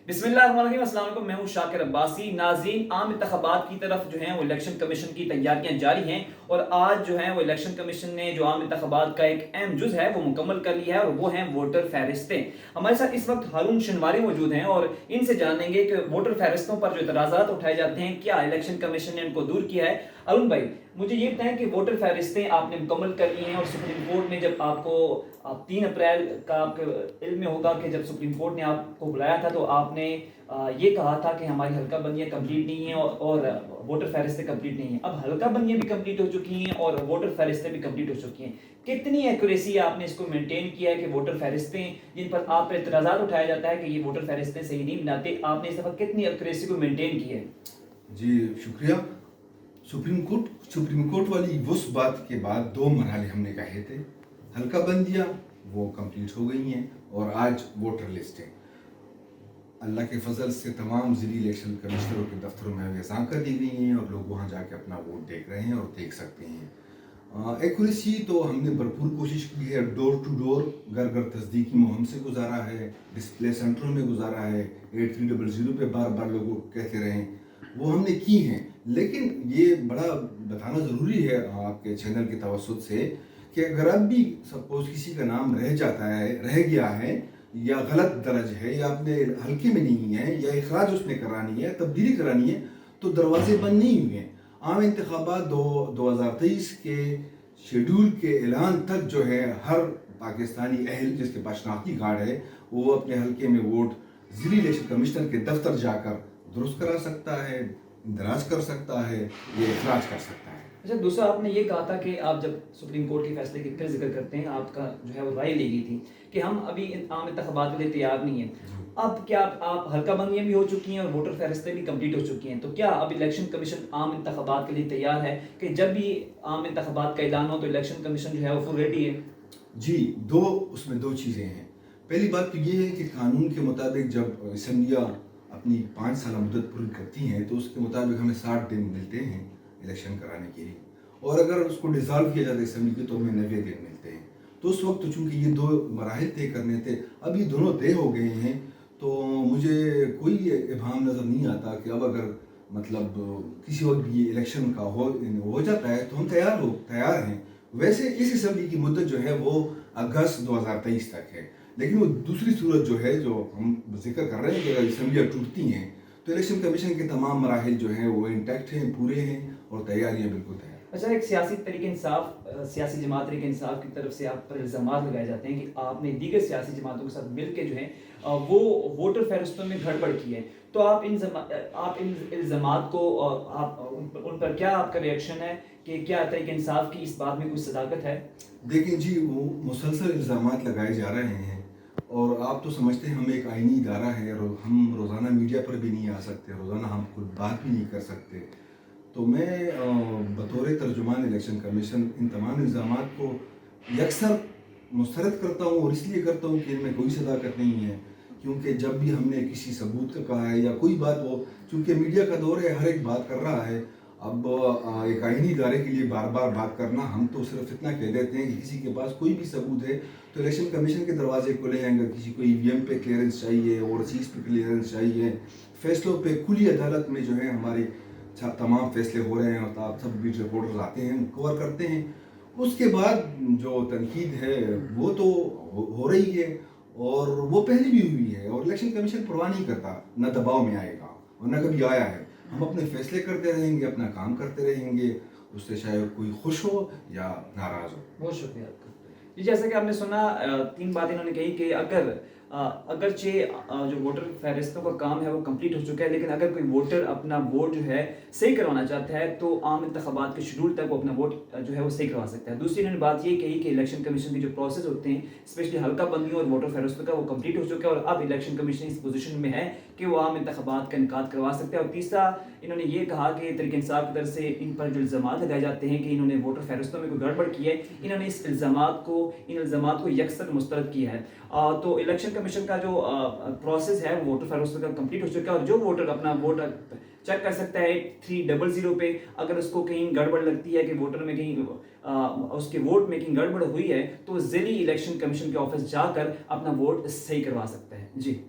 बिस्मिल्लाहिर्रहमानिर्रहीम। अस्सलाम वालेकुम। मैं हूं शाकिर अब्बासी। नाज़रीन, आम इंतखाबात की तरफ जो हैं वो इलेक्शन कमीशन की तैयारियां जारी हैं और आज जो है वो इलेक्शन कमीशन ने जो आम इंतखाबात का एक अहम जुज़ है वो मुकम्मल कर लिया है और वो हैं वोटर फहरिस्तें। हमारे साथ इस वक्त हारून शनवारी मौजूद हैं और इनसे जानेंगे कि वोटर फहरिस्तों पर जो इतराज़ात उठाए जाते हैं क्या इलेक्शन कमीशन ने उनको दूर किया है। अरुण भाई, मुझे ये बताएं कि वोटर फहरिस्तें आपने मुकम्मल कर ली हैं और सुप्रीम कोर्ट ने जब आपको 3 अप्रैल का आपके इल्म में होगा कि जब सुप्रीम कोर्ट ने आपको बुलाया था तो आपने ये कहा था कि हमारी हल्का बंदियाँ कंप्लीट नहीं हैं और वोटर फहरिस्तें कंप्लीट नहीं हैं। अब हल्का बंदियाँ भी कंप्लीट हो चुकी हैं और वोटर फहरिस्तें भी कंप्लीट हो चुकी हैं। कितनी एक्यूरेसी आपने इसको मेंटेन किया है कि वोटर फहरिस्तें जिन पर आप पर एतराज़ात उठाया जाता है कि ये वोटर फहरिस्तें सही नहीं बनाते, आपने इस दफ़ा कितनी एक्यूरेसी को मेंटेन की है? जी शुक्रिया। सुप्रीम कोर्ट वाली उस बात के बाद 2 मरहले हमने कहे थे। हल्का बंदियाँ वो कंप्लीट हो गई हैं और आज वोटर लिस्ट है। अल्लाह के फजल से तमाम ज़िली इलेक्शन कमिश्नरों के दफ्तरों में अज़ां कर दी गई हैं और लोग वहाँ जाके अपना वोट देख रहे हैं और देख सकते हैं। एक्यूरेसी तो हमने भरपूर कोशिश की है। डोर टू डोर घर घर तस्दीकी मुहिम से गुजारा है, डिस्प्ले सेंटरों में गुजारा है, 8300 पे बार बार लोगों को कहते रहें, वो हमने की हैं। लेकिन ये बड़ा बताना ज़रूरी है आपके चैनल के तवज्जुह से कि अगर अब भी सपोज किसी का नाम रह जाता है, रह गया है या गलत दर्ज है या अपने हल्के में नहीं है या इखराज उसने करानी है, तब्दीली करानी है, तो दरवाजे बंद नहीं हुए हैं। आम इंतखाबात 2023 के शेड्यूल के ऐलान तक जो है हर पाकिस्तानी अहल जिसके पास शनाख्ती कार्ड है वो अपने हल्के में वोट ज़िली इलेक्शन कमिश्नर के दफ्तर जाकर दुरुस्त करा सकता है, इंदराज कर सकता है, ये इखराज कर सकता है। अच्छा, दूसरा आपने ये कहा था कि आप जब सुप्रीम कोर्ट के फैसले की फिर जिक्र करते हैं, आपका जो है वो राय ली गई थी कि हम अभी आम इंतखाबात के लिए तैयार नहीं हैं। अब क्या आप हल्का बंदियाँ भी हो चुकी हैं और वोटर फहरिस्तें भी कंप्लीट हो चुकी हैं, तो क्या अब इलेक्शन कमीशन आम इंतखाबात के लिए तैयार है कि जब भी आम इंतखाबात का ऐलान हो तो इलेक्शन कमीशन जो है वो फुल रेडी है? जी, उसमें दो चीज़ें हैं। पहली बात तो ये है कि कानून के मुताबिक जब असम्बलियाँ अपनी 5 साल मुद्दत पूरी करती हैं तो उसके मुताबिक हमें 60 दिन मिलते हैं इलेक्शन कराने के लिए, और अगर उसको डिज़ाल्व किया जाता है असम्बली की तो हमें 90 दिन मिलते हैं। तो उस वक्त चूँकि ये 2 मराहिल तय करने थे, अब ये दोनों तय हो गए हैं, तो मुझे कोई इब्हाम नज़र नहीं आता कि अब अगर मतलब किसी वक्त भी ये इलेक्शन का हो जाता है तो हम तैयार हैं। वैसे इस असम्बली की मुद्दत जो है वो अगस्त 2023 तक है, लेकिन वो दूसरी सूरत जो है जो हम जिक्र कर रहे हैं कि अगर असम्बलियाँ टूटती हैं तो इलेक्शन कमीशन के तमाम मराहिल जो हैं वो इंटैक्ट हैं, पूरे हैं और तैयारियाँ बिल्कुल तैयार। अच्छा, एक सियासी तरीके इंसाफ सियासी जमात तरीके इंसाफ की तरफ से आप पर इल्ज़ामात लगाए जाते हैं कि आपने दीगर सियासी जमातों के साथ मिल के जो है वो वोटर फहरिस्तों में गड़बड़ की है, तो आप इन इल्ज़ामात को आप उन पर क्या आपका रिएक्शन है कि क्या तरीके इंसाफ की इस बात में कोई सदाकत है? देखिए जी, वो मुसलसल इल्ज़ामात लगाए जा रहे हैं और आप तो समझते हैं हम एक आइनी इदारा है और हम रोज़ाना मीडिया पर भी नहीं आ सकते, रोज़ाना हम कोई बात भी नहीं कर सकते। तो मैं बतौर तर्जुमान इलेक्शन कमीशन इन तमाम इल्ज़ामात को यकसर मुस्तरद करता हूँ और इसलिए करता हूँ कि इनमें कोई सदाकत नहीं है, क्योंकि जब भी हमने किसी सबूत का कहा है या कोई बात हो, चूँकि मीडिया का दौर है, हर एक बात कर रहा है। अब एक आइनी इदारे के लिए बार बार बात करना, हम तो सिर्फ इतना कह देते हैं कि किसी के पास कोई भी सबूत है तो इलेक्शन कमीशन के दरवाजे खुले हैं। अगर किसी को ईवीएम पे क्लियरेंस चाहिए, ओवरसीज पे क्लियरेंस चाहिए, फैसलों पे खुली अदालत में जो है हमारे तमाम फैसले हो रहे हैं और आप सब बीच रिपोर्टर्स आते हैं, कवर करते हैं। उसके बाद जो तनकीद है वो तो हो रही है और वो पहले भी हुई है और इलेक्शन कमीशन परवाह नहीं करता, न दबाव में आएगा और न कभी आया है। हम अपने फैसले करते रहेंगे, अपना काम करते रहेंगे, उससे शायद कोई खुश हो या नाराज़ हो। बहुत शुक्रिया आपका जी। जैसा कि आपने सुना, 3 बातें इन्होंने कही कि अगरचे जो वोटर फहरिस्तों का काम है वो कंप्लीट हो चुका है, लेकिन अगर कोई वोटर अपना वोट जो है सही करवाना चाहता है तो आम इंतखाबात के शेड्यूल तक वो अपना वोट जो है वो सही करवा सकता है। दूसरी इन्होंने बात ये कही कि इलेक्शन कमीशन के जो प्रोसेस होते हैं स्पेशली हल्का बंदियों और वोटर फहरिस्तों का वो कंप्लीट हो चुका है और अब इलेक्शन कमीशन इस पोजीशन में है कि वो आम इंतखाबात का इनकाद करवा सकते हैं। और तीसरा इन्होंने ये कहा कि तरीके इंसाफ की तरफ से इन पर जो इल्ज़ामात लगाए जाते हैं कि इन्होंने वोटर फहरिस्तों में कोई गड़बड़ की है, इन्होंने इन इल्ज़ामात को यकसर मुस्तरद किया है। तो इलेक्शन कमीशन का जो प्रोसेस है वो वोटर फहरिस्तों का कंप्लीट हो चुका है और जो वोटर अपना वोट चेक कर सकता है 8300 पे। अगर उसको कहीं गड़बड़ लगती है कि वोटर में कहीं उसके वोट में कहीं गड़बड़ हुई है तो ज़िली इलेक्शन कमीशन के ऑफिस जाकर अपना वोट सही करवा सकता है। जी।